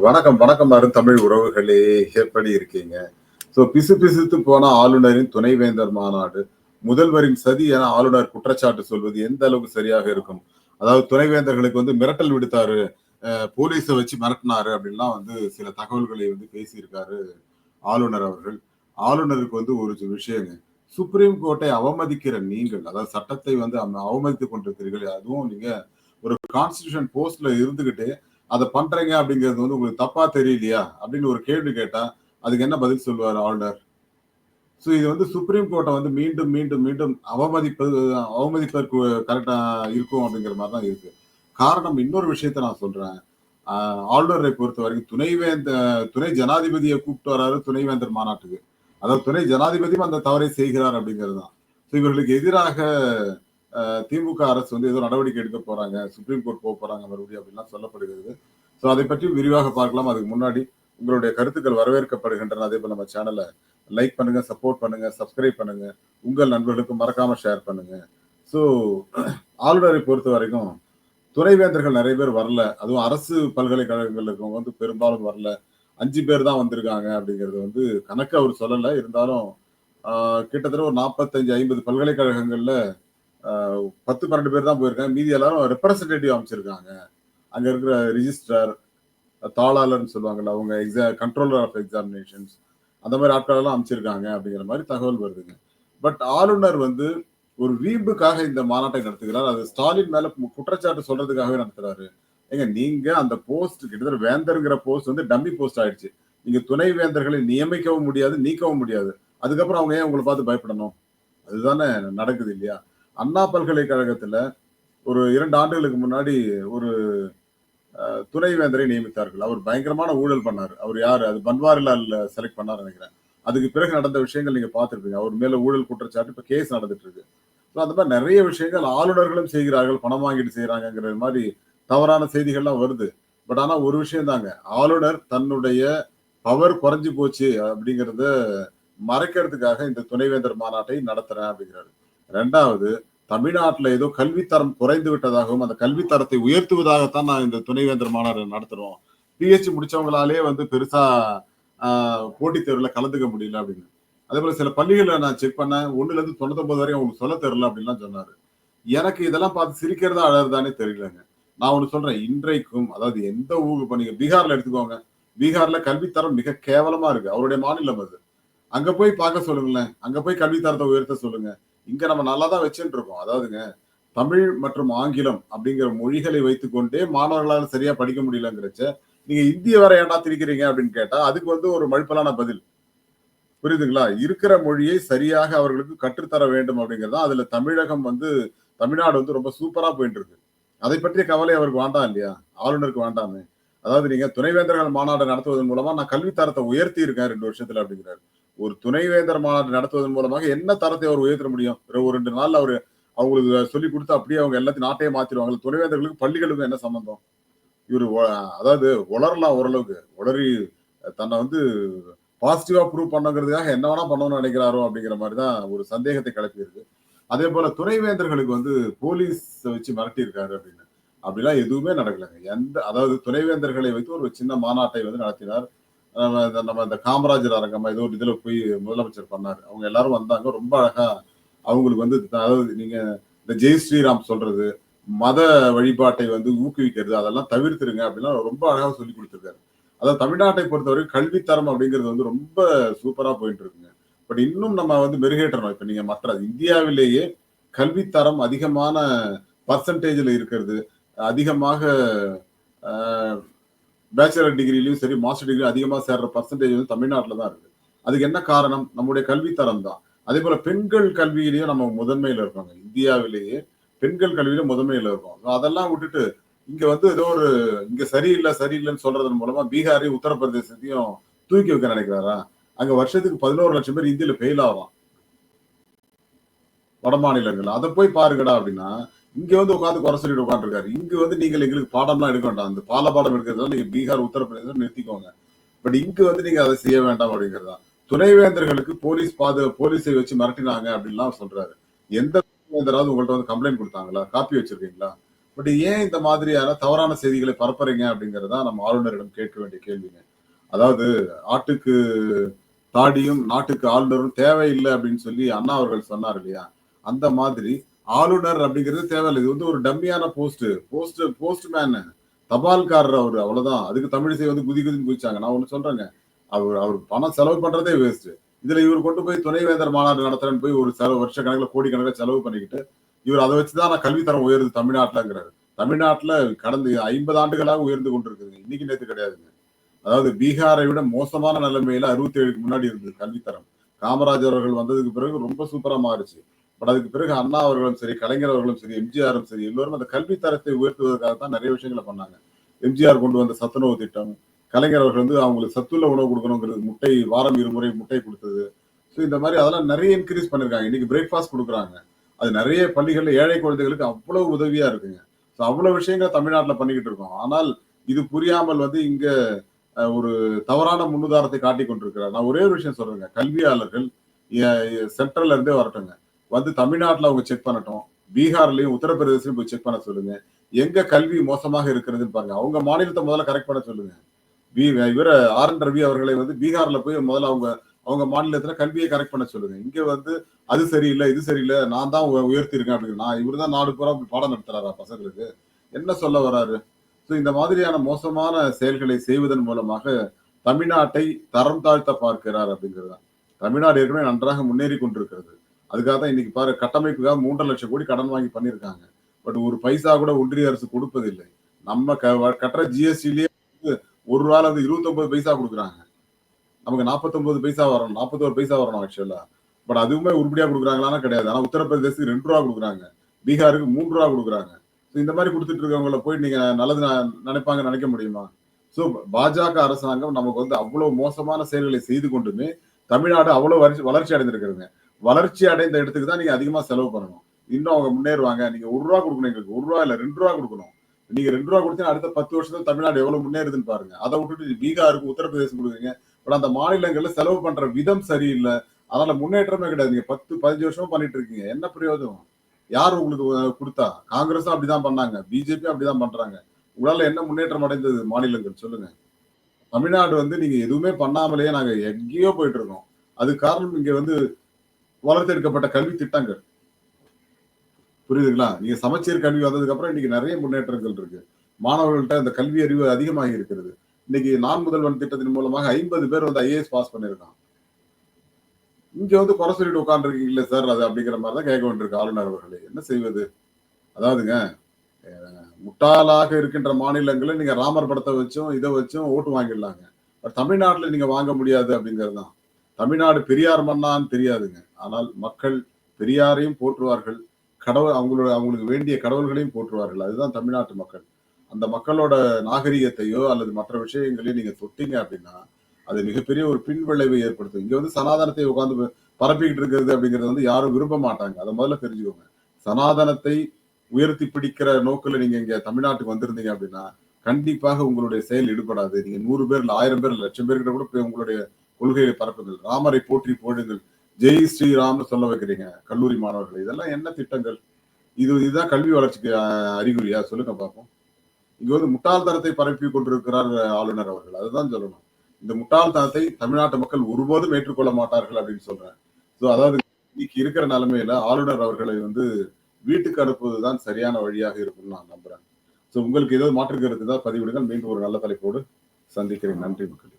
வணக்கம், வணக்கம் அருந்தமிழ் உறவுகளே! எப்படி இருக்கீங்க? பிசுபிசுத்து போன ஆளுநரின் துணைவேந்தர் மாநாடு. முதல்வரின் சதி என ஆளுநர் குற்றச்சாட்டு சொல்வது எந்த அளவுக்கு சரியாக இருக்கும்? அதாவது துணைவேந்தர்களுக்கு மிரட்டல் விடுத்தாரு. போலீஸ வச்சு மிரட்டினாரு அப்படின்லாம் சில தகவல்களை பேசியிருக்காரு ஆளுநர் அவர்கள். ஆளுநருக்கு ஒரு விஷயங்க. சுப்ரீம் கோர்ட்டை அவமதிக்கிற நீங்கள், அதாவது சட்டத்தை அவமதித்துக் கொண்டிருக்கிறீர்கள். அதுவும் நீங்க ஒரு கான்ஸ்டிடியூஷன் போஸ்ட்ல இருந்துகிட்டு அத பண்றீங்க அப்படிங்கிறது உங்களுக்கு தப்பா தெரியலையா? அப்படின்னு ஒரு கேள்வி கேட்டா, அதுக்கு என்ன பதில் சொல்லுவாரு ஆளுநர்? இது சுப்ரீம் கோர்ட்ட மீண்டும், மீண்டும், மீண்டும் அவமதிப்பதற்கு கரெக்ட்டா இருக்கும் அப்படிங்கிற மாரி தான் இருக்கு. காரணம் இன்னொரு விஷயத்த நான் சொல்றேன். ஆ ஆளுநரை பொறுத்தவரைக்கும் துணை ஜனாதிபதிய கூப்பிட்டு வராரு துணைவேந்தர் மாநாட்டுக்கு. அதாவது துணை ஜனாதிபதியும் அந்த தவறை செய்கிறார் அப்படிங்கிறது தான். இவர்களுக்கு எதிராக திமுக அரசு ஏதோ நடவடிக்கை எடுக்க போறாங்க. சுப்ரீம் கோர்ட் போறாங்க மறுபடியும் அப்படின்லாம் சொல்லப்படுகிறது. அதை பற்றி விரிவாக பார்க்கலாம். அதுக்கு முன்னாடி உங்களுடைய கருத்துக்கள் வரவேற்கப்படுகின்றன. அதே போல நம்ம சேனல லைக் பண்ணுங்க, சப்போர்ட் பண்ணுங்க, சப்ஸ்கிரைப் பண்ணுங்க. உங்கள் நண்பர்களுக்கு மறக்காம ஷேர் பண்ணுங்க. ஸோ ஆளுநரை பொறுத்த வரைக்கும் துணைவேந்தர்கள் நிறைய பேர் வரல. அதுவும் அரசு பல்கலைக்கழகங்கள்ல இருக்கவங்க பெரும்பாலும் வரல. 5 பேர் தான் வந்திருக்காங்க அப்படிங்கிறது கணக்கு அவர் சொல்லல. இருந்தாலும் கிட்டத்தட்ட ஒரு 45, 50 பல்கலைக்கழகங்கள்ல 10, 12 பேர் தான் போயிருக்காங்க. மீதி எல்லாரும் ரெப்ரசன்டேட்டிவ் அமைச்சிருக்காங்க. அங்க இருக்கிற ரிஜிஸ்ட்ரார், தாளாளர்னு சொல்லுவாங்கல்ல, அவங்க கண்ட்ரோலர் ஆஃப் எக்ஸாமினேஷன்ஸ் அந்த மாதிரி ஆட்கள் எல்லாம் அமைச்சிருக்காங்க அப்படிங்கிற மாதிரி தகவல் வருதுங்க. பட் ஆளுநர் ஒரு வீம்புக்காக இந்த மாநாட்டை நடத்துகிறார். அது ஸ்டாலின் மேல குற்றச்சாட்டு சொல்றதுக்காகவே நடத்துறாரு. நீங்க அந்த போஸ்ட் கிட்டத்தட்ட வேந்தர்ங்கிற போஸ்ட் டம்மி போஸ்ட் ஆயிடுச்சு. நீங்க துணை வேந்தர்களை நியமிக்கவும் முடியாது, நீக்கவும் முடியாது. அதுக்கப்புறம் அவங்க ஏன் உங்களை பார்த்து பயப்படணும்? அதுதானே நடக்குது இல்லையா? அண்ணா பல்கலைக்கழகத்துல ஒரு 2 ஆண்டுகளுக்கு முன்னாடி ஒரு துணைவேந்தரை நியமித்தார்கள். அவர் பயங்கரமான ஊழல் பண்ணாரு. அவர் யாரு? அது பன்வாரிலால் செலக்ட் பண்ணாரு நினைக்கிறேன். அதுக்கு பிறகு நடந்த விஷயங்கள் நீங்க பார்த்திருப்பீங்க. அவர் மேல ஊழல் குற்றச்சாட்டு இப்ப கேஸ் நடந்துட்டு இருக்கு. அந்த மாதிரி நிறைய விஷயங்கள் ஆளுநர்களும் செய்கிறார்கள். பணம் வாங்கிட்டு செய்யறாங்கிற மாதிரி தவறான செய்திகள்லாம் வருது. பட் ஆனா ஒரு விஷயம் தாங்க. ஆளுநர் தன்னுடைய பவர் குறைஞ்சு போச்சு அப்படிங்கறத மறைக்கிறதுக்காக இந்த துணைவேந்தர் மாநாட்டை நடத்துறேன் அப்படிங்கிறாரு. 2வது, தமிழ்நாட்டுல ஏதோ கல்வித்தரம் குறைந்து விட்டதாகவும் அந்த கல்வித்தரத்தை உயர்த்துவதாகத்தான் நான் இந்த துணைவேந்தர் மாநாடு நடத்துறோம். பிஹெச்டி முடிச்சவங்களாலே பெருசா போட்டித் தேர்வுல கலந்துக்க முடியல அப்படின்னு. அதே போல சில பள்ளிகளை நான் செக் பண்ணேன். 1ல இருந்து 99 வரையும் அவங்களுக்கு சொல்ல தெரியல அப்படின்லாம் சொன்னாரு. எனக்கு இதெல்லாம் பார்த்து சிரிக்கிறதா அழறதானே தெரியலங்க. நான் ஒண்ணு சொல்றேன். இன்றைக்கும் அதாவது எந்த ஊருக்கு பண்ணீங்க, பீகார்ல எடுத்துக்கோங்க. பீகார்ல கல்வித்தரம் மிக கேவலமா இருக்கு. அவருடைய மாநிலம் அது. அங்க போய் பார்க்க சொல்லுங்களேன். அங்க போய் கல்வித்தரத்தை உயர்த்த சொல்லுங்க. இங்க நம்ம நல்லா தான் வச்சுட்டு இருக்கோம். அதாவதுங்க, தமிழ் மற்றும் ஆங்கிலம் அப்படிங்கிற மொழிகளை வைத்துக்கொண்டே மாணவர்களால சரியா படிக்க முடியலங்கிறச்ச, நீங்க இந்திய வேற ஏன்டா திணிக்கிறீங்க அப்படின்னு கேட்டா, அதுக்கு ஒரு மழுப்பலான பதில். புரியுதுங்களா? இருக்கிற மொழியை சரியாக அவர்களுக்கு கற்றுத்தர வேண்டும் அப்படிங்கிறது தான். அதுல தமிழ்நாடு ரொம்ப சூப்பரா போயிட்டு இருக்கு. அதை பற்றிய கவலை அவருக்கு வேண்டாம் இல்லையா? ஆளுநருக்கு வேண்டாமே. அதாவது நீங்க துணைவேந்தர்கள் மாநாடு நடத்துவதன் மூலமா நான் கல்வித்தரத்தை உயர்த்தி இருக்கேன் 2 வருஷத்துல அப்படிங்கிறாரு. ஒரு துணைவேந்தர் மாநாடு நடத்துவதன் மூலமாக என்ன தரத்தை அவர் உயர்த்த முடியும்? ஒரு 2 நாள்ல அவரு அவங்களுக்கு சொல்லிக் கொடுத்து அப்படியே அவங்க எல்லாத்தையும் நாட்டையே மாத்திருவாங்க. துணைவேந்தர்களுக்கு பள்ளிகளுக்கும் என்ன சம்பந்தம்? இவரு அதாவது உளரலாம் ஓரளவுக்கு. உளறி தன்னை பாசிட்டிவா ப்ரூவ் பண்ணுங்கிறதுக்காக என்ன வேணா பண்ணணும்னு நினைக்கிறாரோ அப்படிங்கிற மாதிரி தான் ஒரு சந்தேகத்தை கிளப்பி இருக்கு. அதே போல துணைவேந்தர்களுக்கு போலீஸ் வச்சு மிரட்டி இருக்காரு அப்படின்னு. அப்படிலாம் எதுவுமே நடக்கலைங்க. அதாவது துணைவேந்தர்களை வைத்து ஒரு சின்ன மாநாட்டை நடத்தினார். நம்ம இந்த காமராஜர் அரங்கம் ஏதோ ஒரு இதுல போய் முதலமைச்சர் பண்ணாரு. அவங்க எல்லாரும் வந்தாங்க. ரொம்ப அழகா அவங்களுக்கு அதாவது நீங்க இந்த ஜெய் ஸ்ரீராம் சொல்றது, மத வழிபாட்டை ஊக்குவிக்கிறது, அதெல்லாம் தவிர்த்துருங்க அப்படின்னா ரொம்ப அழகா சொல்லி கொடுத்திருக்காரு. அதாவது தமிழ்நாட்டை பொறுத்தவரை கல்வித்தரம் அப்படிங்கிறது ரொம்ப சூப்பரா போயிட்டு இருக்குங்க. பட் இன்னும் நம்ம மெருகேற்றணும். இப்ப நீங்க மற்ற இந்தியாவிலேயே கல்வித்தரம் அதிகமான பர்சன்டேஜ்ல இருக்கிறது, அதிகமாக பேச்சுலர் டிகிரிலையும் சரி, மாஸ்டர் டிகிரி அதிகமா சேர்ற பர்சன்டேஜ் தமிழ்நாட்டில் தான் இருக்கு. அதுக்கு என்ன காரணம்? நம்முடைய கல்வித்தரம் தான். அதே போல பெண்கள் கல்வியிலையும் நம்ம முதன்மையில இருக்கோங்க. இந்தியாவிலேயே பெண்கள் கல்வியில முதன்மையில இருக்கோம். அதெல்லாம் விட்டுட்டு இங்க ஏதோ ஒரு இங்க சரியில்லைன்னு சொல்றதன் மூலமா பீகாரையும் உத்தரப்பிரதேசத்தையும் தூக்கி வைக்க நினைக்கிறாரா? அங்க வருஷத்துக்கு 11 லட்சம் பேர் இந்தியில ஃபெயில் ஆகலாம். வட மாநிலங்கள். அதை போய் பாருங்கடா அப்படின்னா, இங்க உட்காந்து குறை சொல்லிட்டு உட்காந்துருக்காரு. இங்க நீங்கள் எங்களுக்கு பாடம்லாம் எடுக்க வேண்டாம். அந்த பாடம் எடுக்கிறதுனால நீங்க பீகார், உத்தரப்பிரதேசம் நிறுத்திக்கோங்க. பட் இங்க நீங்க அதை செய்ய வேண்டாம் அப்படிங்கிறதா. துணைவேந்தர்களுக்கு போலீஸை வச்சு மிரட்டினாங்க அப்படின்லாம் சொல்றாரு. எந்த துணைவேந்தராவது உங்கள்ட்ட கம்ப்ளைண்ட் கொடுத்தாங்களா? காப்பி வச்சிருக்கீங்களா? பட் ஏன் இந்த மாதிரியான தவறான செய்திகளை பரப்புறீங்க அப்படிங்கறதா நம்ம ஆளுநரிடம் கேட்க வேண்டிய கேள்விங்க. அதாவது ஆட்டுக்கு தாடியும் நாட்டுக்கு ஆளுநரும் தேவையில்லை அப்படின்னு சொல்லி அண்ணா அவர்கள் சொன்னார் இல்லையா? அந்த மாதிரி ஆளுநர் அப்படிங்கிறது தேவையில்லை. இது வந்து ஒரு டம்மியான போஸ்ட்மேன், தபால்காரர் அவரு அவ்வளவுதான். அதுக்கு தமிழிசை வந்து குதி குதின்னு குதிச்சாங்க. நான் ஒண்ணு சொல்றேங்க. அவர் பணம் செலவு பண்றதே வேஸ்ட். இதுல இவர் கொண்டு போய் துணைவேந்தர் மாநாடு நடத்துறேன்னு போய் ஒரு செலவு வருஷ கணக்குல கோடி கணக்குல செலவு பண்ணிக்கிட்டு இவர் அதை வச்சுதான் நான் கல்வித்தரம் உயருது தமிழ்நாட்டுலங்கிறாரு. தமிழ்நாட்டுல கடந்த 50 ஆண்டுகளாக உயர்ந்து கொண்டிருக்குதுங்க. இன்னைக்கு நேத்து கிடையாதுங்க. அதாவது பீகாரை விட மோசமான நிலைமையில 67க்கு முன்னாடி இருந்தது கல்வித்தரம். காமராஜர் அவர்கள் வந்ததுக்கு பிறகு ரொம்ப சூப்பரா மாறுச்சு. பட் அதுக்கு பிறகு அண்ணா அவர்களும் சரி, கலைஞர் அவர்களும் சரி, எம்ஜிஆரும் சரி, எல்லோரும் அந்த கல்வித்தரத்தை உயர்த்துவதற்காக தான் நிறைய விஷயங்களை பண்ணாங்க. எம்ஜிஆர் கொண்டு வந்த சத்துணவு திட்டம், கலைஞர் அவர்கள் வந்து அவங்களுக்கு சத்துள்ள உணவு கொடுக்கணுங்கிறது, முட்டை வாரம் 2 முறை முட்டை கொடுத்தது. ஸோ இந்த மாதிரி அதெல்லாம் நிறைய இன்க்ரீஸ் பண்ணிருக்காங்க. இன்னைக்கு பிரேக்ஃபாஸ்ட் கொடுக்குறாங்க. அது நிறைய பள்ளிகள்ல ஏழை குழந்தைகளுக்கு அவ்வளவு உதவியா இருக்குங்க. ஸோ அவ்வளவு விஷயங்கள் தமிழ்நாட்டில் பண்ணிக்கிட்டு இருக்கோம். ஆனால் இது புரியாமல் வந்து இங்க ஒரு தவறான முன்னுதாரணத்தை காட்டிக் கொண்டிருக்கிறார். நான் ஒரே ஒரு விஷயம் சொல்றேங்க. கல்வியாளர்கள் சென்ட்ரல்ல இருந்தே வரட்டுங்க. வந்து தமிழ்நாட்டுல அவங்க செக் பண்ணட்டும். பீகார்லயும் உத்தரப்பிரதேசலையும் போய் செக் பண்ண சொல்லுங்க. எங்க கல்வி மோசமாக இருக்கிறதுன்னு பாருங்க. அவங்க மாநிலத்தை முதல்ல கரெக்ட் பண்ண சொல்லுங்க. இவர ஆர் என் ரவி அவர்களை வந்து பீகார்ல போய் முதல்ல அவங்க அவங்க மாநிலத்துல கல்வியை கரெக்ட் பண்ண சொல்லுங்க. இங்க வந்து அது சரியில்லை, இது சரியில்லை, நான் தான் உயர்த்தி இருக்கேன் அப்படின்னு நான் இவரு தான் நாடு பூரா பாடம் நடத்துறாரா பசங்களுக்கு? என்ன சொல்ல வராரு? ஸோ இந்த மாதிரியான மோசமான செயல்களை செய்வதன் மூலமாக தமிழ்நாட்டை தரம் தாழ்த்த பார்க்கிறார் அப்படிங்கிறது தான். தமிழ்நாடு ஏற்கனவே நன்றாக முன்னேறி கொண்டிருக்கிறது. அதுக்காக தான் இன்னைக்கு பாரு கட்டமைப்புக்காக 3.5 லட்சம் கோடி கடன் வாங்கி பண்ணியிருக்காங்க. பட் ஒரு பைசா கூட ஒன்றிய அரசு கொடுப்பதில்லை. நம்ம கட்டுற ஜிஎஸ்டிலேயே ஒரு ரூபால வந்து 29 பைசா கொடுக்குறாங்க. நமக்கு 49 பைசா வரணும், 41 பைசா வரணும் ஆக்சுவலா. பட் அதுவுமே உருப்படியா கொடுக்குறாங்களான்னா கிடையாது. ஆனா உத்தரப்பிரதேசத்துக்கு 2 ரூபா கொடுக்குறாங்க, பீகாருக்கு 3 ரூபா கொடுக்குறாங்க. இந்த மாதிரி கொடுத்துட்டு இருக்கவங்களை போய் நீங்க நல்லது நினைப்பாங்க நினைக்க முடியுமா? சோ பாஜக அரசாங்கம் நமக்கு வந்து அவ்வளவு மோசமான செயல்களை செய்து கொண்டுமே தமிழ்நாடு அவ்வளவு வளர்ச்சி அடைந்திருக்கிறதுங்க. வளர்ச்சி அடைந்த இடத்துக்கு தான் நீங்க அதிகமா செலவு பண்ணணும். இன்னும் அவங்க முன்னேறுவாங்க. நீங்க 1 ரூபா கொடுக்கணும், எங்களுக்கு 1 ரூபா இல்ல 2 ரூபா கொடுக்கணும். நீங்க 2 ரூபா கொடுத்தீங்கன்னா அடுத்த 10 வருஷத்துல தமிழ்நாடு எவ்வளவு முன்னேறுதுன்னு பாருங்க. அதை விட்டுட்டு பீகாருக்கு உத்தரப்பிரதேசம் கொடுக்குறீங்க. பட் அந்த மாநிலங்கள்ல செலவு பண்ற விதம் சரியில்லை. அதனால முன்னேற்றமே கிடையாது. நீங்க 10-15 வருஷமா பண்ணிட்டு இருக்கீங்க. என்ன பிரயோஜனம்? யார் உங்களுக்கு கொடுத்தா? காங்கிரஸும் அப்படிதான் பண்ணாங்க, பிஜேபி அப்படிதான் பண்றாங்க. உங்களால என்ன முன்னேற்றம் அடைந்தது மாநிலங்கள் சொல்லுங்க. தமிழ்நாடு வந்து நீங்க எதுவுமே பண்ணாமலேயே நாங்க எங்கேயோ போயிட்டு இருக்கோம். அது காரணம் இங்க வந்து வளர்த்தெடுக்கப்பட்ட கல்வி திட்டங்கள். புரியுதுங்களா? நீங்க சமச்சீர் கல்வி வந்ததுக்கு அப்புறம் இன்னைக்கு நிறைய முன்னேற்றங்கள் இருக்கு. மாணவர்கள்ட்ட அந்த கல்வி அறிவு அதிகமாகி இருக்கிறது. இன்னைக்கு நான் முதல்வன் திட்டத்தின் மூலமாக 50 பேர் வந்து ஐஏஎஸ் பாஸ் பண்ணிருக்கான். இங்க வந்து குறை சொல்லிட்டு உட்கார்ந்துருக்கீங்களே சார் அது அப்படிங்கிற மாதிரி தான் கேட்க வேண்டியிருக்கு ஆளுநர் அவர்களே. என்ன செய்வது? அதாவதுங்க முட்டாளாக இருக்கின்ற மாநிலங்களை நீங்க ராமர் படத்தை வச்சும் இதை வச்சும் ஓட்டு வாங்கிடலாங்க. பட் தமிழ்நாட்டுல நீங்க வாங்க முடியாது அப்படிங்கிறது தான். தமிழ்நாடு பெரியார் மண்ணான்னு தெரியாதுங்க. ஆனால் மக்கள் பெரியாரையும் போற்றுவார்கள். அவங்களுக்கு வேண்டிய கடவுள்களையும் போற்றுவார்கள். அதுதான் தமிழ்நாட்டு மக்கள். அந்த மக்களோட நாகரிகத்தையோ அல்லது மற்ற விஷயங்களையும் நீங்க தொட்டீங்க அப்படின்னா அது மிகப்பெரிய ஒரு பின்விளைவை ஏற்படுத்தும். இங்க வந்து சனாதனத்தை உட்கார்ந்து பரப்பிக்கிட்டு இருக்கிறது அப்படிங்கறது வந்து யாரும் விரும்ப மாட்டாங்க. அதை முதல்ல தெரிஞ்சுக்கோங்க. சனாதனத்தை உயர்த்தி பிடிக்கிற நோக்கில நீங்க இங்க தமிழ்நாட்டுக்கு வந்திருந்தீங்க அப்படின்னா கண்டிப்பாக உங்களுடைய செயல் ஈடுபடாது. நீங்க 100 பேர் இல்ல 1000 பேர் இல்ல 1,00,000 பேர்கிட்ட கூட போய் உங்களுடைய கொள்கையை பரப்புங்கள். ராமரை போற்றி போடுங்கள், ஜெய் ஸ்ரீராம்னு சொல்ல வைக்கிறீங்க கல்லூரி மாணவர்கள். இதெல்லாம் என்ன திட்டங்கள்? இதுதான் கல்வி வளர்ச்சிக்கு அறிகுறியா? சொல்லுங்க பார்ப்போம். இங்க வந்து முட்டாள்தனத்தை பரப்பி கொண்டிருக்கிறார் ஆளுநர் அவர்கள். அதுதான் சொல்லணும். இந்த முட்டாள்தனத்தை தமிழ்நாட்டு மக்கள் ஒருபோதும் ஏற்றுக்கொள்ள மாட்டார்கள் அப்படின்னு சொல்றேன். ஸோ அதாவது இன்னைக்கு இருக்கிற நிலைமையில ஆளுநர் அவர்களை வந்து வீட்டுக்கு அனுப்புவதுதான் சரியான வழியாக இருக்கும்னு நான் நம்புறேன். ஸோ உங்களுக்கு ஏதாவது மாற்று கருத்து தான் பதிவிடுங்கள். மீண்டும் ஒரு நல்ல தலைப்போடு சந்திக்கிறேன். நன்றி மக்கள்.